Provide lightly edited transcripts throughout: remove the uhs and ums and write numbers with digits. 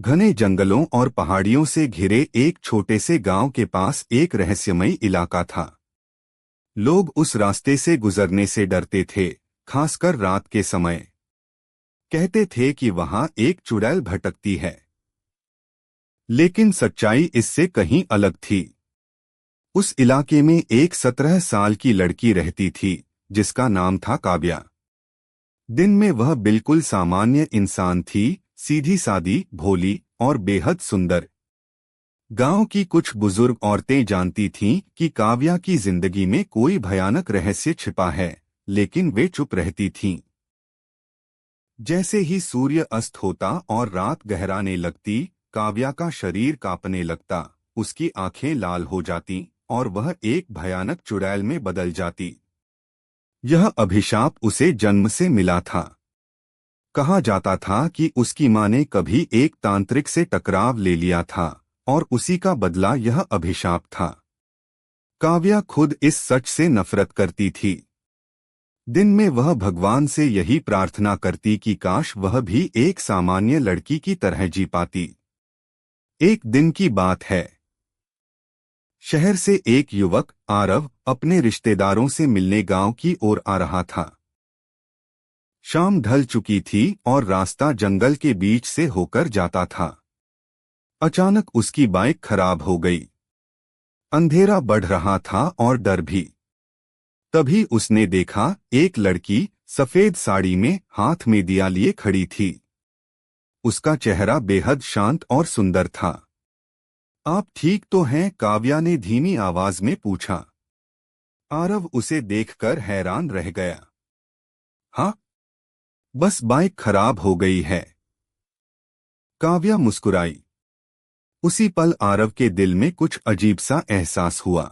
घने जंगलों और पहाड़ियों से घिरे एक छोटे से गांव के पास एक रहस्यमयी इलाका था। लोग उस रास्ते से गुजरने से डरते थे, खासकर रात के समय। कहते थे कि वहां एक चुड़ैल भटकती है। लेकिन सच्चाई इससे कहीं अलग थी। उस इलाके में एक 17 साल की लड़की रहती थी, जिसका नाम था काव्या। दिन में वह बिल्कुल सामान्य इंसान थी, सीधी सादी, भोली और बेहद सुंदर। गांव की कुछ बुजुर्ग औरतें जानती थीं कि काव्या की जिंदगी में कोई भयानक रहस्य छिपा है, लेकिन वे चुप रहती थीं। जैसे ही सूर्य अस्त होता और रात गहराने लगती, काव्या का शरीर कांपने लगता, उसकी आंखें लाल हो जातीं और वह एक भयानक चुड़ैल में बदल जाती। यह अभिशाप उसे जन्म से मिला था। कहा जाता था कि उसकी मां ने कभी एक तांत्रिक से टकराव ले लिया था और उसी का बदला यह अभिशाप था। काव्या खुद इस सच से नफरत करती थी। दिन में वह भगवान से यही प्रार्थना करती कि काश वह भी एक सामान्य लड़की की तरह जी पाती। एक दिन की बात है। शहर से एक युवक आरव अपने रिश्तेदारों से मिलने गांव की ओर आ रहा था। शाम ढल चुकी थी और रास्ता जंगल के बीच से होकर जाता था। अचानक उसकी बाइक खराब हो गई। अंधेरा बढ़ रहा था और डर भी। तभी उसने देखा, एक लड़की सफेद साड़ी में हाथ में दिया लिए खड़ी थी। उसका चेहरा बेहद शांत और सुंदर था। आप ठीक तो हैं? काव्या ने धीमी आवाज में पूछा। आरव उसे देखकर हैरान रह गया। हाँ, बस बाइक खराब हो गई है, काव्या मुस्कुराई। उसी पल आरव के दिल में कुछ अजीब सा एहसास हुआ।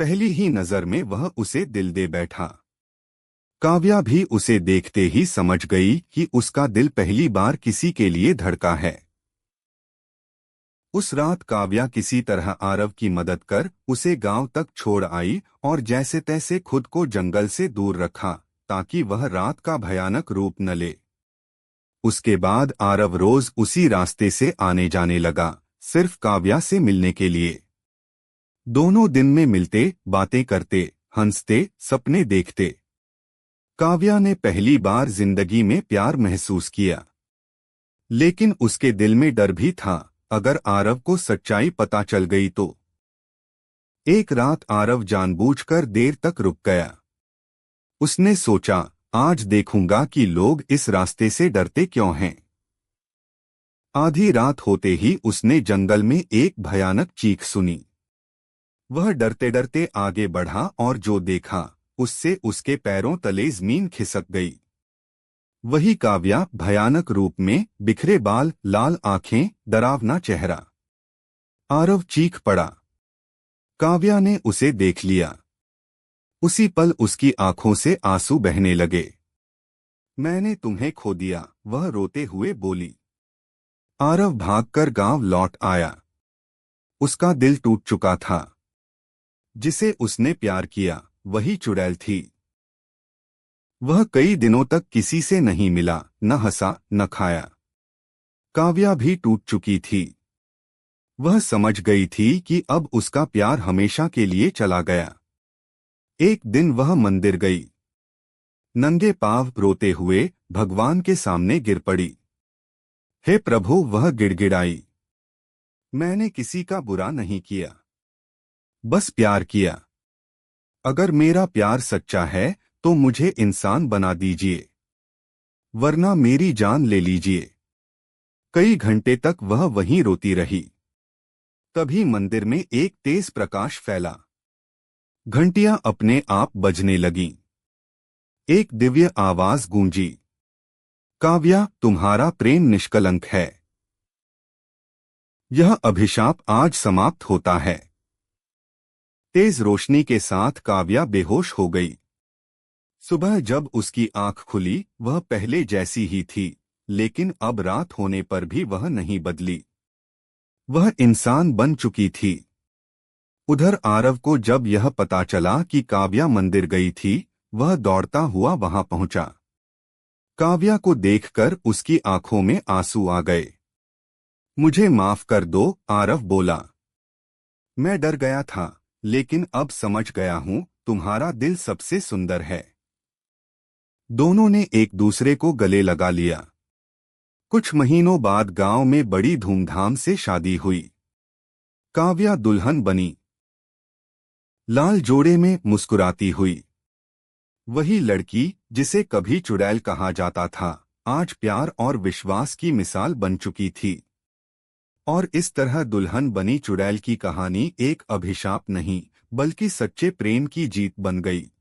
पहली ही नजर में वह उसे दिल दे बैठा। काव्या भी उसे देखते ही समझ गई कि उसका दिल पहली बार किसी के लिए धड़का है। उस रात काव्या किसी तरह आरव की मदद कर उसे गांव तक छोड़ आई और जैसे तैसे खुद को जंगल से दूर रखा, ताकि वह रात का भयानक रूप न ले। उसके बाद आरव रोज उसी रास्ते से आने जाने लगा, सिर्फ काव्या से मिलने के लिए। दोनों दिन में मिलते, बातें करते, हंसते, सपने देखते। काव्या ने पहली बार जिंदगी में प्यार महसूस किया। लेकिन उसके दिल में डर भी था, अगर आरव को सच्चाई पता चल गई तो। एक रात आरव जानबूझकर देर तक रुक गया। उसने सोचा, आज देखूंगा कि लोग इस रास्ते से डरते क्यों हैं। आधी रात होते ही उसने जंगल में एक भयानक चीख सुनी। वह डरते डरते आगे बढ़ा और जो देखा, उससे उसके पैरों तले जमीन खिसक गई। वही काव्या, भयानक रूप में, बिखरे बाल, लाल आंखें, डरावना चेहरा। आरव चीख पड़ा। काव्या ने उसे देख लिया। उसी पल उसकी आंखों से आंसू बहने लगे। मैंने तुम्हें खो दिया, वह रोते हुए बोली। आरव भागकर गांव लौट आया। उसका दिल टूट चुका था। जिसे उसने प्यार किया, वही चुड़ैल थी। वह कई दिनों तक किसी से नहीं मिला, न हंसा, न खाया। काव्या भी टूट चुकी थी। वह समझ गई थी कि अब उसका प्यार हमेशा के लिए चला गया। एक दिन वह मंदिर गई। नंगे पांव रोते हुए भगवान के सामने गिर पड़ी। हे प्रभु, वह गिड़गिड़ाई। मैंने किसी का बुरा नहीं किया, बस प्यार किया। अगर मेरा प्यार सच्चा है तो मुझे इंसान बना दीजिए, वरना मेरी जान ले लीजिए। कई घंटे तक वह वहीं रोती रही। तभी मंदिर में एक तेज प्रकाश फैला। घंटियां अपने आप बजने लगीं। एक दिव्य आवाज गूंजी। काव्या, तुम्हारा प्रेम निष्कलंक है। यह अभिशाप आज समाप्त होता है। तेज रोशनी के साथ काव्या बेहोश हो गई। सुबह जब उसकी आंख खुली, वह पहले जैसी ही थी, लेकिन अब रात होने पर भी वह नहीं बदली। वह इंसान बन चुकी थी। उधर आरव को जब यह पता चला कि काव्या मंदिर गई थी, वह दौड़ता हुआ वहां पहुंचा। काव्या को देखकर उसकी आंखों में आंसू आ गए। मुझे माफ कर दो, आरव बोला। मैं डर गया था, लेकिन अब समझ गया हूँ तुम्हारा दिल सबसे सुंदर है। दोनों ने एक दूसरे को गले लगा लिया। कुछ महीनों बाद गांव में बड़ी धूमधाम से शादी हुई। काव्या दुल्हन बनी। लाल जोड़े में मुस्कुराती हुई। वही लड़की जिसे कभी चुड़ैल कहा जाता था, आज प्यार और विश्वास की मिसाल बन चुकी थी। और इस तरह दुल्हन बनी चुड़ैल की कहानी एक अभिशाप नहीं, बल्कि सच्चे प्रेम की जीत बन गई।